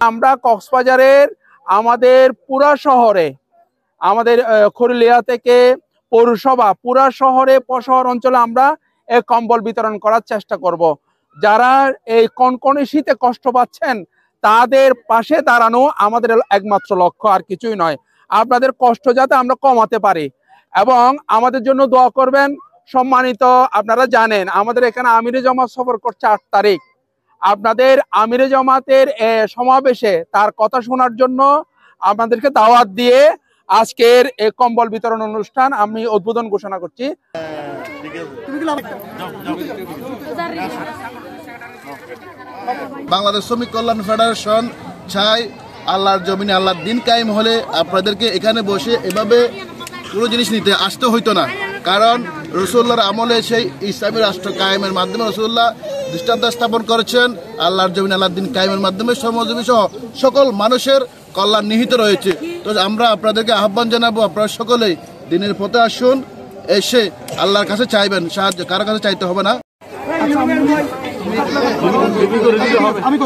আমরা কক্সবাজারের আমাদের পুরা শহরে আমাদের খরুলিয়া থেকে পৌরসভা পুরা শহরে শহর অঞ্চলে আমরা এই কম্বল বিতরণ করার চেষ্টা করব। যারা এই কনকনে শীতে কষ্ট পাচ্ছেন তাদের পাশে দাঁড়ানো আমাদের একমাত্র লক্ষ্য, আর কিছুই নয়। আপনাদের কষ্ট যাতে আমরা কমাতে পারি এবং আমাদের জন্য দোয়া করবেন। সম্মানিত, আপনারা জানেন আমাদের এখানে আমিরে জামাত সফর করছে 8 তারিখ। আপনাদের আমিরে জামাতের সমাবেশে তার কথা শোনার জন্য আপনাদেরকে দাওয়াত দিয়ে আজকের এই কম্বল বিতরণ অনুষ্ঠান আমি উদ্বোধন ঘোষণা করছি। বাংলাদেশ শ্রমিক কল্যাণ ফেডারেশন চাই আল্লাহর জমিনে আল্লাহর দিন কায়েম হলে আপনাদেরকে এখানে বসে এভাবে কোনো জিনিস নিতে আসতে হইতো না। কারণ রাসূলুল্লাহর আমলে সেই ইসলামী রাষ্ট্র কায়েমের মাধ্যমে রাসূলুল্লাহ দৃষ্টান্ত স্থাপন করেছেন। আল্লাহর জমিনে আল্লাহর দিন কায়েমের মাধ্যমে শ্রমজীবী সহ সকল মানুষের কল্যাণ নিহিত রয়েছে। তো আমরা আপনাদেরকে আহ্বান জানাবো, আপনারা সকলেই দিনের পথে আসুন, এসে আল্লাহর কাছে চাইবেন সাহায্য, কারো কাছে চাইতে হবে না। আমি